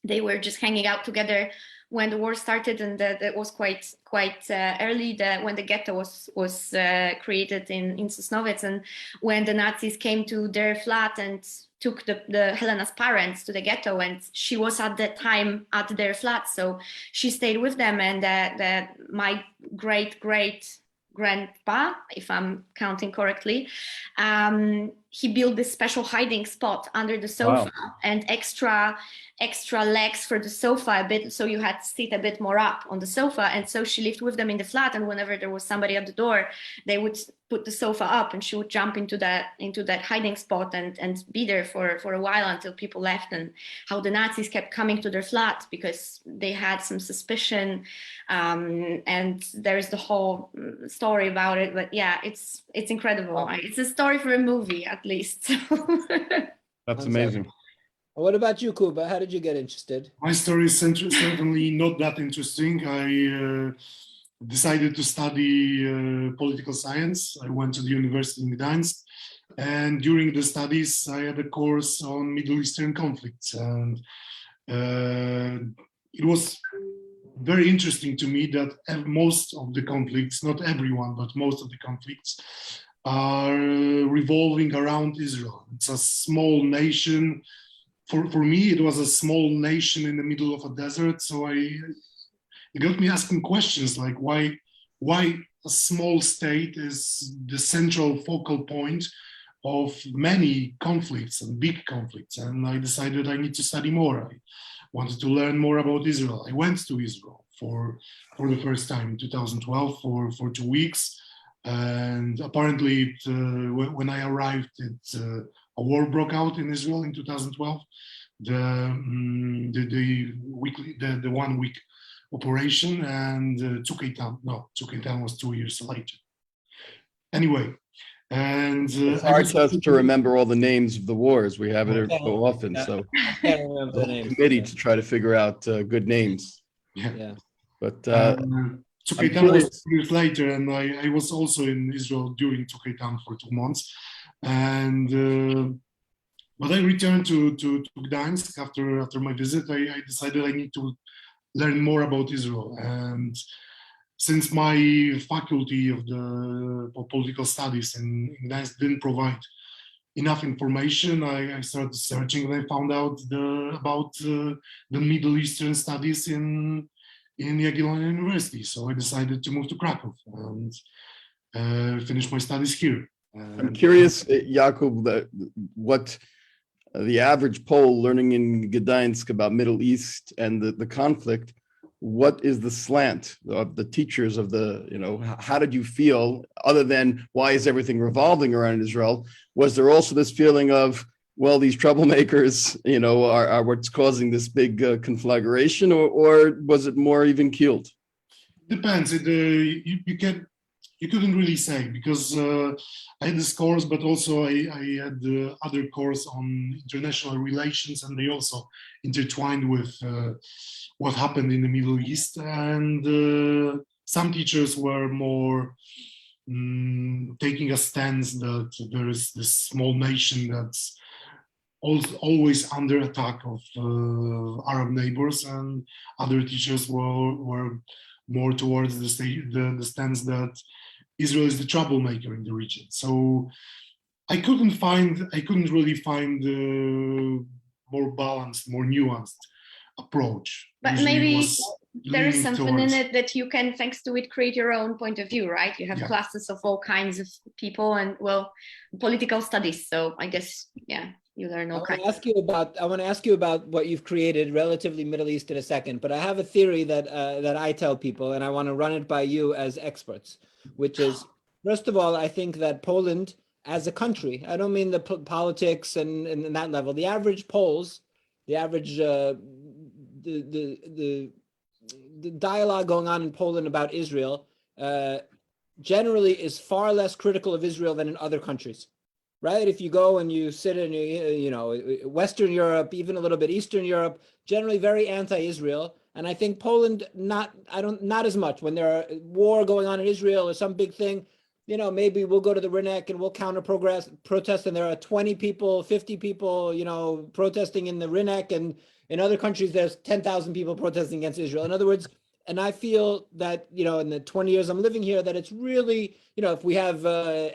they were just hanging out together when the war started, and that was quite early, when the ghetto was created in Sosnowiec, and when the Nazis came to their flat and took the Helena's parents to the ghetto, and she was at that time at their flat, so she stayed with them. And my great grandpa, if I'm counting correctly, he built this special hiding spot under the sofa and extra legs for the sofa a bit, so you had to sit a bit more up on the sofa. And so she lived with them in the flat, and whenever there was somebody at the door, they would put the sofa up and she would jump into that hiding spot and be there for a while until people left. And how the Nazis kept coming to their flat because they had some suspicion, and there's the whole story about it. But yeah, it's incredible. It's a story for a movie at least. That's amazing. What about you, Kuba? How did you get interested? My story is certainly not that interesting. I decided to study political science. I went to the university in Gdańsk, and during the studies, I had a course on Middle Eastern conflicts, and it was very interesting to me that most of the conflicts, not everyone, but most of the conflicts, are revolving around Israel. It's a small nation. For me, it was a small nation in the middle of a desert. So it got me asking questions like why a small state is the central focal point of many conflicts and big conflicts. And I decided I need to study more. I wanted to learn more about Israel. I went to Israel for the first time in 2012 for 2 weeks. And apparently when I arrived, a war broke out in Israel in 2012. The 1 week operation, and Tzuk Eitan was 2 years later. Anyway, and it's hard to us to remember all the names of the wars. We have it so often, so I can't remember the names. committee to try to figure out good names. Yeah. But Tzuk Eitan was 2 years later, and I was also in Israel during Tzuk Eitan for 2 months, and but I returned to Gdańsk after my visit. I decided I need to learn more about Israel, and since my faculty of the political studies in Gdańsk didn't provide enough information, I started searching, and I found out about the Middle Eastern studies in Jagiellonian University. So I decided to move to Krakow and finish my studies here. I'm curious, Jakub, what the average Pole learning in Gdańsk about Middle East and the conflict, what is the slant of the teachers of how did you feel, other than why is everything revolving around Israel? Was there also this feeling of, well, these troublemakers, are what's causing this big conflagration, or was it more even keeled? Depends. You couldn't really say, because I had this course, but also I had other course on international relations, and they also intertwined with what happened in the Middle East. And some teachers were more taking a stance that there is this small nation that's always under attack of Arab neighbors, and other teachers were more towards the stance that Israel is the troublemaker in the region. So I couldn't really find more balanced, more nuanced approach. But Usually maybe there is leaning something in towards- it that you can, thanks to it, create your own point of view, right? You have Yeah. classes of all kinds of people, and political studies. So I guess, yeah, you learn I all want kinds. to ask you about what you've created, relatively Middle East, in a second. But I have a theory that I tell people, and I want to run it by you as experts, which is, first of all, I think that Poland as a country, I don't mean the politics and that level, the average Poles, the average the dialogue going on in Poland about Israel generally is far less critical of Israel than in other countries, right? If you go and you sit in, Western Europe, even a little bit Eastern Europe, generally very anti-Israel. And I think Poland, not as much. When there are war going on in Israel or some big thing, maybe we'll go to the Rinnek and we'll protest, and there are 20 people, 50 people, protesting in the Rinnek, and in other countries there's 10,000 people protesting against Israel. In other words, and I feel that, in the 20 years I'm living here, that it's really, if we have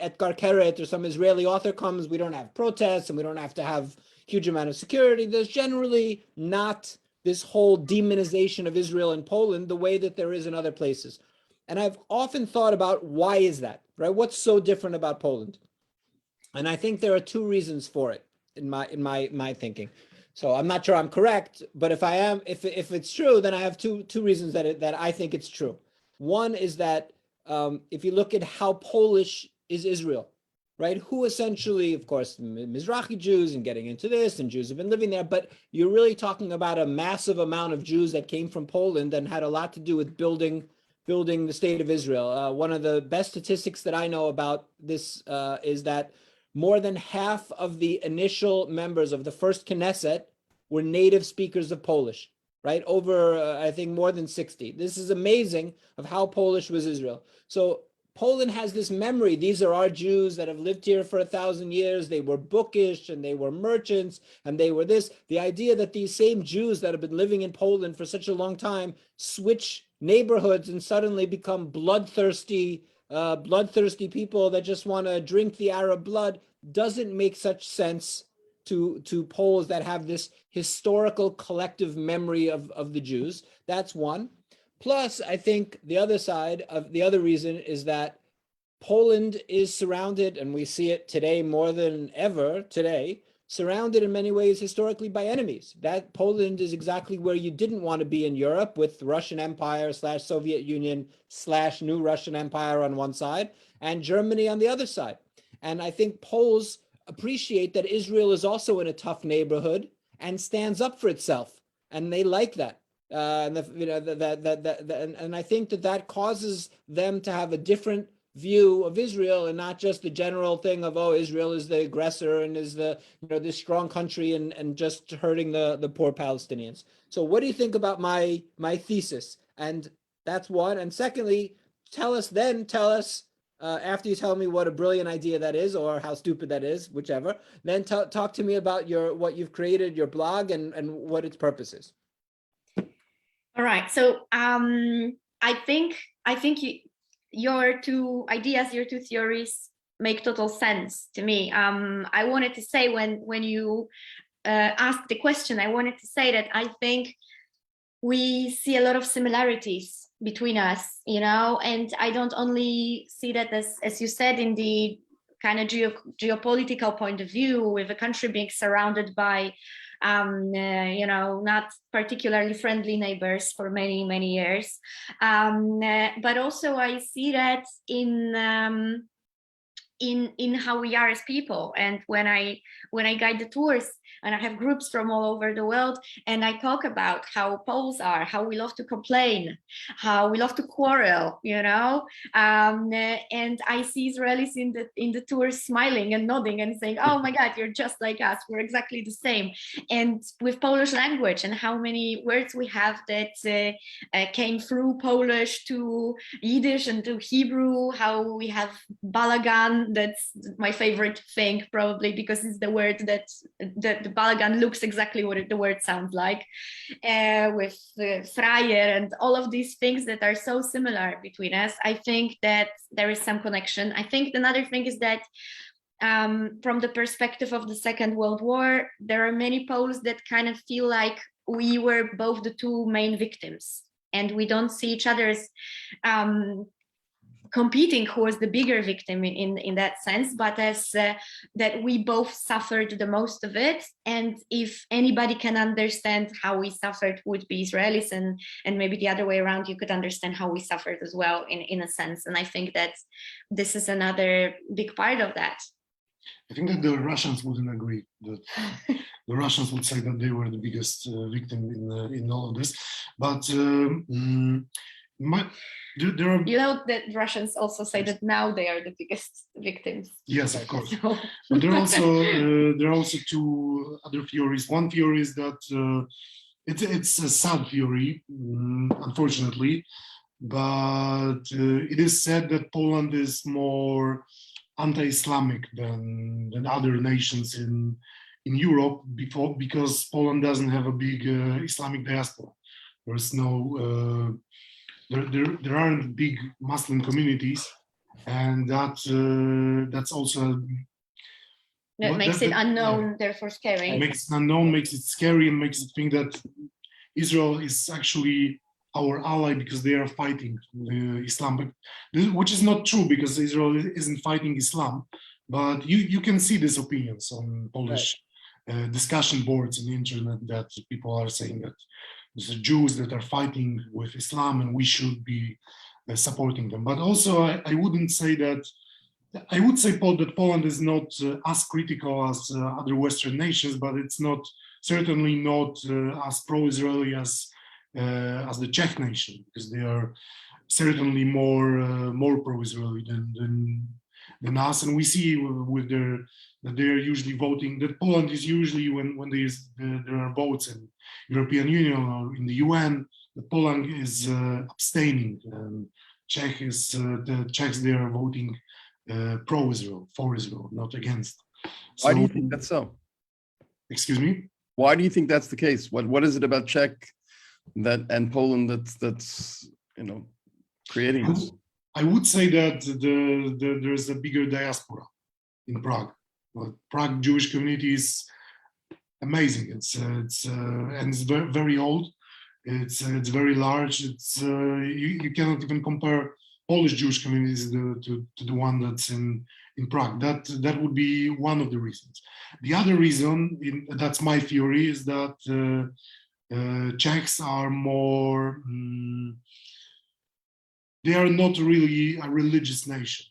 Etgar Keret or some Israeli author comes, we don't have protests and we don't have to have huge amount of security. There's generally not this whole demonization of Israel in Poland the way that there is in other places. And I've often thought about, why is that, right? What's so different about Poland? And I think there are two reasons for it in my thinking. So I'm not sure I'm correct, but if I am, if it's true, then I have two reasons that I think it's true. One is that if you look at how Polish is Israel, right? Who essentially, of course, Mizrahi Jews and getting into this, and Jews have been living there, but you're really talking about a massive amount of Jews that came from Poland and had a lot to do with building the state of Israel. One of the best statistics that I know about this is that more than half of the initial members of the first Knesset were native speakers of Polish, right? Over, I think, more than 60. This is amazing of how Polish was Israel. So Poland has this memory. These are our Jews that have lived here for 1,000 years. They were bookish and they were merchants and they were this. The idea that these same Jews that have been living in Poland for such a long time switch neighborhoods and suddenly become bloodthirsty people that just want to drink the Arab blood doesn't make such sense to Poles that have this historical collective memory of the Jews. That's one. Plus, I think the other reason is that Poland is surrounded, and we see it today more than ever today, surrounded in many ways historically by enemies. That Poland is exactly where you didn't want to be in Europe, with Russian Empire / Soviet Union / New Russian Empire on one side and Germany on the other side. And I think Poles appreciate that Israel is also in a tough neighborhood and stands up for itself, and they like that. And I think that causes them to have a different view of Israel, and not just the general thing of, oh, Israel is the aggressor and is this strong country and just hurting the poor Palestinians. So what do you think about my thesis? And that's one. And secondly, tell us after you tell me what a brilliant idea that is, or how stupid that is, whichever, then talk to me about what you've created, your blog, and what its purpose is. All right. So I think your two ideas, your two theories make total sense to me. I wanted to say when you asked the question, I wanted to say that I think we see a lot of similarities between us, and I don't only see that as you said, in the kind of geopolitical point of view, with a country being surrounded by not particularly friendly neighbors for many, many years. But also I see that in how we are as people. And when I guide the tours, and I have groups from all over the world, and I talk about how Poles are, how we love to complain, how we love to quarrel, and I see Israelis in the tours smiling and nodding and saying, oh my God, you're just like us, we're exactly the same. And with Polish language and how many words we have that came through Polish to Yiddish and to Hebrew, how we have balagan. That's my favorite thing, probably because it's the word that the balagan looks exactly what the word sounds like, with Freier and all of these things that are so similar between us. I think that there is some connection. I think another thing is that from the perspective of the Second World War, there are many Poles that kind of feel like we were both the two main victims, and we don't see each other as competing who was the bigger victim in that sense, but as that we both suffered the most of it. And if anybody can understand how we suffered, would be Israelis, and maybe the other way around, you could understand how we suffered as well in a sense. And I think that this is another big part of that. I think that the Russians wouldn't agree. That the Russians would say that they were the biggest victim in all of this. But there are, that Russians also say that now they are the biggest victims. Yes, of course. But there are also two other theories. One theory is that it's a sad theory, unfortunately, but it is said that Poland is more anti-Islamic than other nations in Europe because Poland doesn't have a big Islamic diaspora. There's no there aren't big Muslim communities, and that's also makes it unknown, therefore scary. Makes it unknown, makes it scary, and makes it think that Israel is actually our ally because they are fighting Islam, which is not true because Israel isn't fighting Islam, but you can see these opinions on Polish discussion boards on the internet that people are saying that there's Jews that are fighting with Islam and we should be supporting them. But also, I wouldn't say that. I would say, Paul, that Poland is not as critical as other Western nations, but it's not certainly not as pro-Israeli as the Czech nation, because they are certainly more pro-Israeli than us. And we see with that they are usually voting. That Poland is usually when there are votes in European Union or in the UN, that Poland is abstaining. The Czechs they are voting pro-Israel, for Israel, not against. Why do you think that's so? Excuse me? Why do you think that's the case? What is it about Czech and Poland that's creating this? I would say that there's a bigger diaspora in Prague. Well, Prague Jewish community is amazing. It's very, very old. It's very large. You cannot even compare Polish Jewish communities to the one that's in Prague. That would be one of the reasons. The other reason, that's my theory, is that Czechs are more. They are not really a religious nation,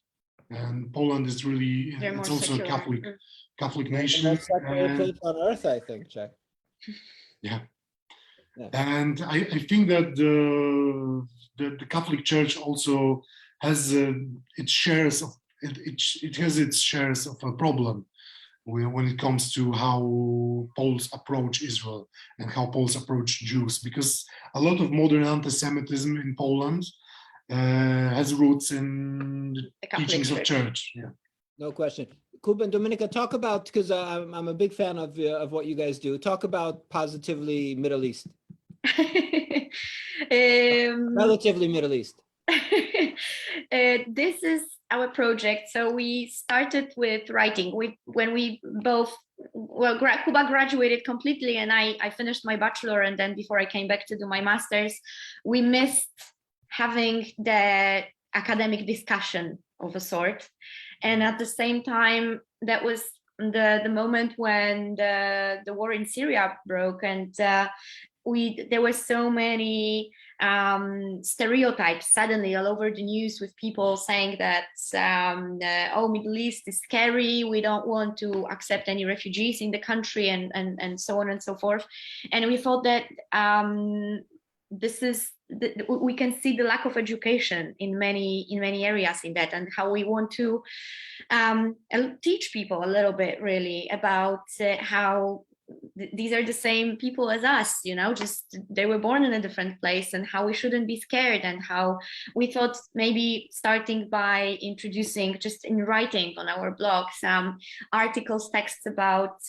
and Poland is really. It's also secular. a Catholic nation. The most secular place on earth, I think, Czech. Yeah. Yeah. And I think that the Catholic Church also has its shares of it has its shares of a problem when it comes to how Poles approach Israel and how Poles approach Jews, because a lot of modern anti-Semitism in Poland has roots in the teachings of church. Yeah. No question. Kuba and Dominika, talk about, because I'm a big fan of what you guys do. Talk about positively Middle East. Relatively Middle East. This is our project. So we started with writing. Kuba graduated completely, and I finished my bachelor, and then before I came back to do my master's, we missed having the academic discussion of a sort. And at the same time, that was the moment when the war in Syria broke, and there were so many stereotypes suddenly all over the news, with people saying that Middle East is scary, we don't want to accept any refugees in the country, and so on and so forth. And we thought that we can see the lack of education in many areas in that, and how we want to teach people a little bit really about how these are the same people as us, just they were born in a different place, and how we shouldn't be scared, and how we thought maybe starting by introducing just in writing on our blog some articles, texts about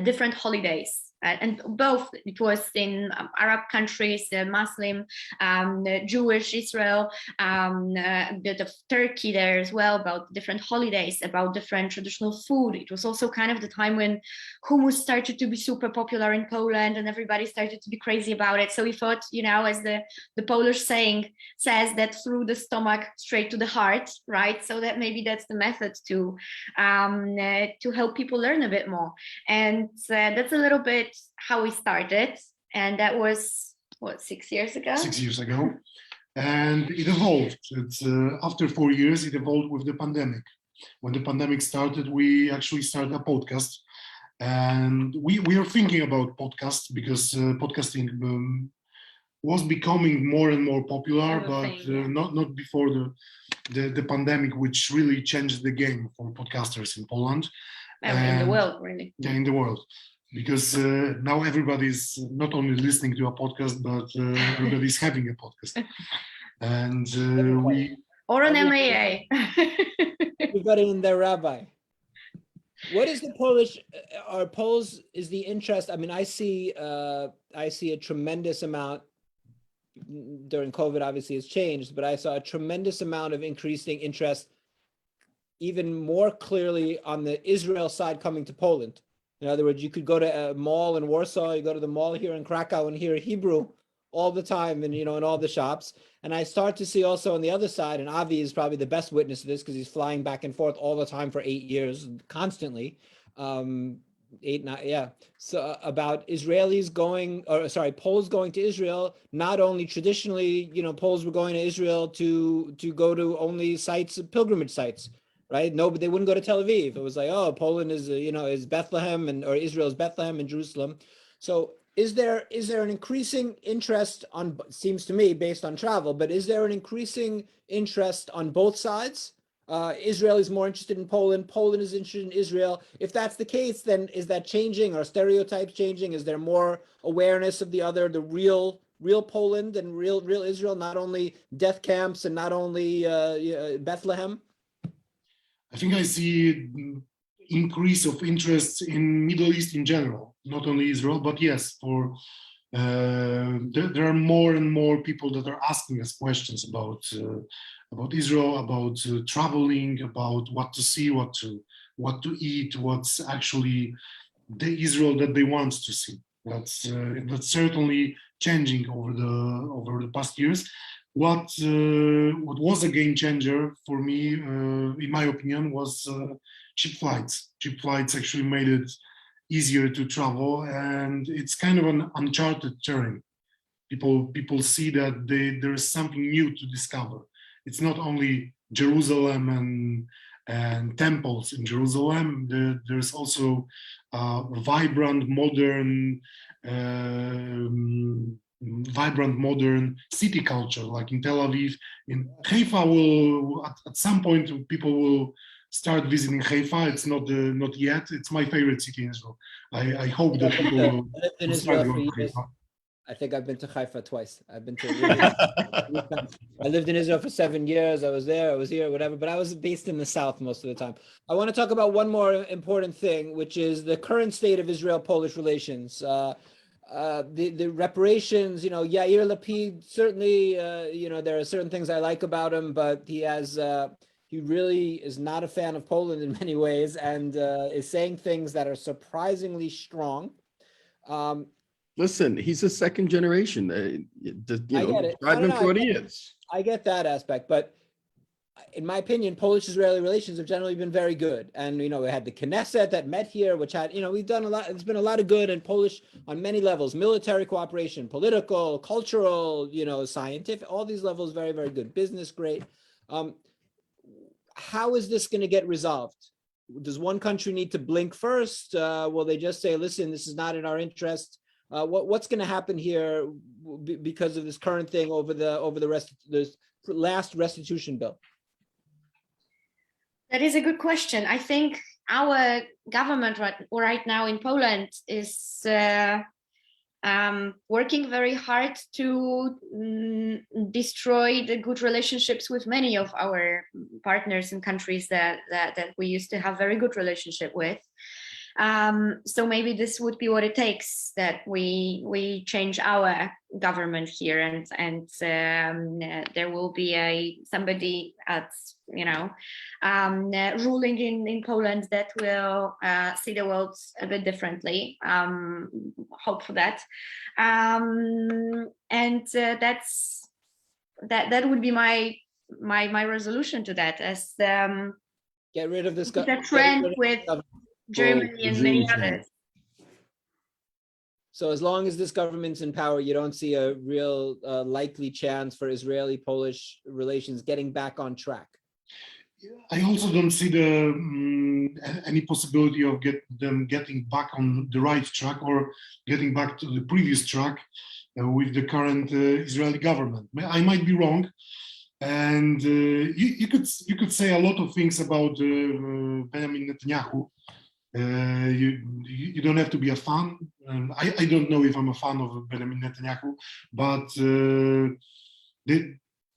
different holidays. And both, it was in Arab countries, Muslim, Jewish, Israel, a bit of Turkey there as well, about different holidays, about different traditional food. It was also kind of the time when hummus started to be super popular in Poland, and everybody started to be crazy about it. So we thought, as the Polish saying says, that through the stomach straight to the heart, right? So that maybe that's the method to help people learn a bit more. And that's a little bit how we started, and that was 6 years ago. 6 years ago, and it evolved. It's after 4 years, it evolved with the pandemic. When the pandemic started, we actually started a podcast, and we are thinking about podcasts because podcasting was becoming more and more popular, but not before the pandemic, which really changed the game for podcasters in Poland. In the world, really. Yeah, in the world. Because now everybody's not only listening to a podcast, but everybody's having a podcast. And or an MAA. Everybody and their rabbi. What is the Polish? Are Poles? Is the interest? I mean, I see a tremendous amount during COVID. Obviously, it's changed, but I saw a tremendous amount of increasing interest, even more clearly on the Israel side coming to Poland. In other words, you could go to a mall in Warsaw, you go to the mall here in Krakow and hear Hebrew all the time, and in all the shops. And I start to see also on the other side, and Avi is probably the best witness to this because he's flying back and forth all the time for 8 years, constantly. 8, 9, yeah. So about Israelis Poles going to Israel. Not only traditionally, Poles were going to Israel to go to only sites, pilgrimage sites, right? No, but they wouldn't go to Tel Aviv. It was like, oh, Poland is, is Bethlehem, or Israel's Bethlehem and Jerusalem. So is there an increasing interest on, seems to me, based on travel, but is there an increasing interest on both sides? Israel is more interested in Poland. Poland is interested in Israel. If that's the case, then is that changing? Are stereotypes changing? Is there more awareness of the real Poland and real Israel, not only death camps and not only Bethlehem? I think I see increase of interest in Middle East in general, not only Israel, but yes, there are more and more people that are asking us questions about Israel, about traveling, about what to see, what to eat, what's actually the Israel that they want to see. That's certainly changing over the past years. What was a game changer for me, in my opinion, was cheap flights. Cheap flights actually made it easier to travel, and it's kind of an uncharted terrain. People see that there is something new to discover. It's not only Jerusalem and temples in Jerusalem. There's also vibrant modern city culture, like in Tel Aviv. In Haifa, at some point people will start visiting Haifa. It's not yet. It's my favorite city in Israel. I hope that people will start going to Haifa. I think I've been to Haifa twice. I've been to. I lived in Israel for 7 years. I was there. I was here. Whatever. But I was based in the south most of the time. I want to talk about one more important thing, which is the current state of Israel-Polish relations. The reparations. Yair Lapid, certainly. There are certain things I like about him, but he really is not a fan of Poland in many ways, and is saying things that are surprisingly strong. Listen, he's a second generation. I get it. Drive him for what he is. I get that aspect, but in my opinion, Polish-Israeli relations have generally been very good. And, we had the Knesset that met here, which had, we've done a lot. It's been a lot of good in Polish on many levels: military cooperation, political, cultural, scientific, all these levels, very, very good. Business, great. How is this going to get resolved? Does one country need to blink first? Will they just say, listen, this is not in our interest? What's going to happen here because of this current thing over this last restitution bill? That is a good question. I think our government right now in Poland is working very hard to destroy the good relationships with many of our partners and countries that we used to have very good relationship with. So maybe this would be what it takes, that we change our government here, and there will be somebody at ruling in Poland that will see the world a bit differently. Hope for that, and that would be my resolution to that, as get rid of this the trend with Germany and many others. So as long as this government's in power, you don't see a real likely chance for Israeli-Polish relations getting back on track. I also don't see any possibility of them getting back on the right track, or getting back to the previous track with the current Israeli government. I might be wrong, and you could say a lot of things about Benjamin Netanyahu. You don't have to be a fan. I don't know if I'm a fan of Benjamin Netanyahu, but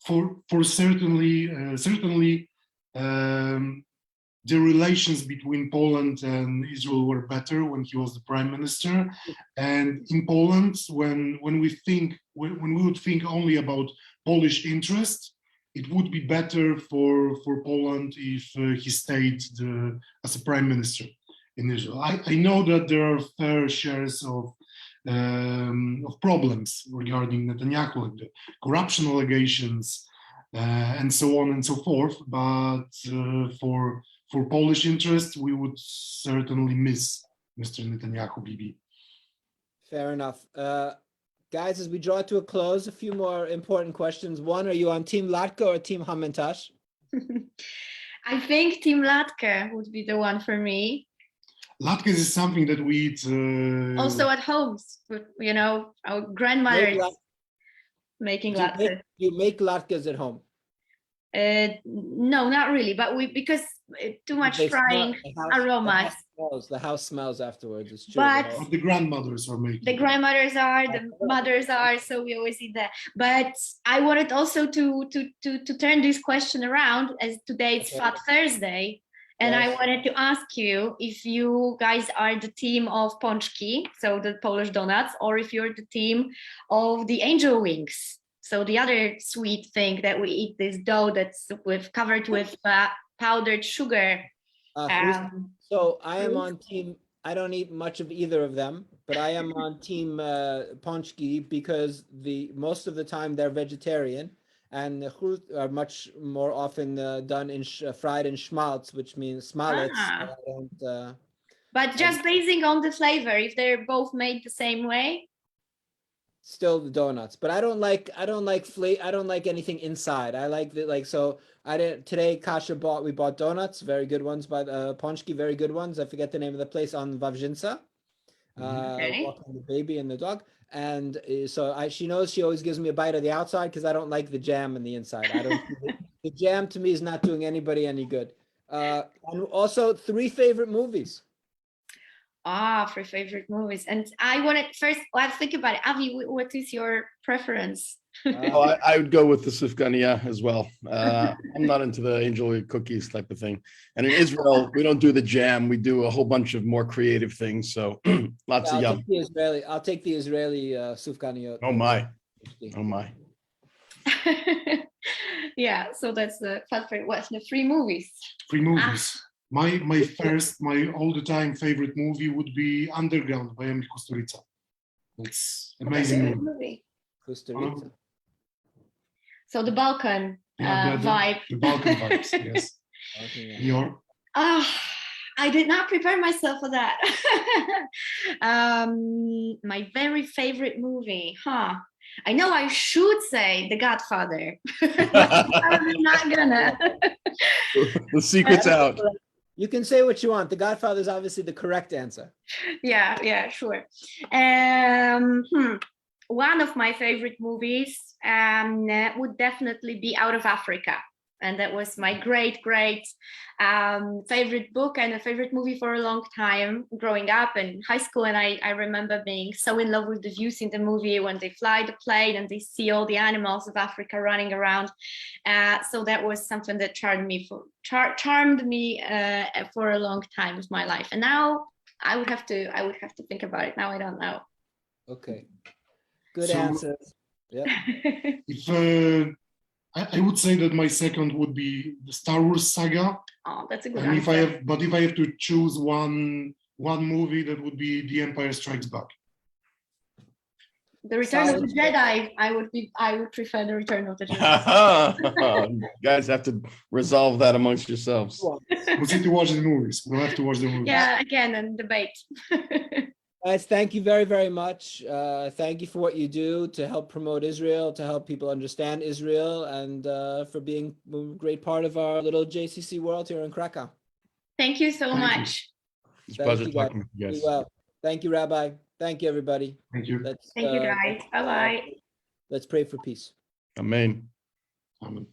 for certainly the relations between Poland and Israel were better when he was the prime minister. And in Poland, when we would think only about Polish interest, it would be better for Poland if he stayed as a prime minister in Israel. I know that there are fair shares of of problems regarding Netanyahu, like the corruption allegations, and so on and so forth. But for Polish interests, we would certainly miss Mr. Netanyahu, Bibi. Fair enough. Guys, as we draw to a close, a few more important questions. One, are you on Team Latka or Team Hamantash? I think Team Latka would be the one for me. Latkes is something that we eat. Also at home, with, you know, our grandmothers making latkes. You make latkes at home. No, not really, but because too much They smell- frying aromas. The house smells afterwards. It's true. But What the grandmothers are making. the grandmothers are, the mothers are, so we always eat that. But I wanted also to turn this question around, as today it's Okay. Fat Thursday, and I Yes. wanted to ask you if you guys are the team of pączki, so the Polish donuts, or if you're the team of the angel wings. So the other sweet thing that we eat, this dough that's covered with powdered sugar. So I am on team. I don't eat much of either of them, but I am on team pączki because most of the time they're vegetarian, and the chrust are much more often done in fried in schmaltz, which means smalec. Ah. But just basing on the flavor, if they're both made the same way. Still the donuts, but I don't like anything inside. I like so I didn't today. We bought donuts, very good ones by the pączki, very good ones. I forget the name of the place on Wawrzynca. Okay. Walking the baby and the dog, and so she knows she always gives me a bite of the outside because I don't like the jam on the inside. I don't. The jam to me is not doing anybody any good. And also 3 favorite movies. For favorite movies. And I wanted first, let's think about it. Avi, what is your preference? Oh, I would go with the sufganiya as well. I'm not into the angel cookies type of thing. And in Israel, we don't do the jam. We do a whole bunch of more creative things. So lots of yum. I'll take the Israeli sufganiyot. Oh my. Oh my. Yeah, so that's the favorite. What's the 3 movies? 3 movies. My all the time favorite movie would be Underground by Emil Kusturica. It's amazing Favorite movie. Costa Rica. So the Balkan vibe. The Balkan vibes, yes. Okay, yeah. Your I did not prepare myself for that. My very favorite movie, I know I should say The Godfather. I'm not gonna. The secret's out. You can say what you want. The Godfather is obviously the correct answer. Yeah, sure. One of my favorite movies would definitely be Out of Africa. And that was my great favorite book and a favorite movie for a long time growing up in high school. And I remember being so in love with the views in the movie when they fly the plane and they see all the animals of Africa running around. So that was something that charmed me for a long time of my life. And now I would have to think about it. Now I don't know. Okay. Good answers. Yeah. if I would say that my second would be the Star Wars saga. Oh, that's a good And answer. if I have to choose one movie, that would be The Empire Strikes Back. The Return of the Jedi. I would prefer The Return of the Jedi. You guys have to resolve that amongst yourselves. We'll see to watch the movies. We'll have to watch the movies. Yeah, again, and debate. Guys, thank you very, very much. Thank you for what you do to help promote Israel, to help people understand Israel, and for being a great part of our little JCC world here in Krakow. Thank you so Thank you. much. It's a Thank pleasure you, guys. talking with you Be guys. well. Thank you, Rabbi. Thank you, everybody. Thank you. Let's, Thank you, guys. Bye-bye. Let's pray for peace. Amen. Amen.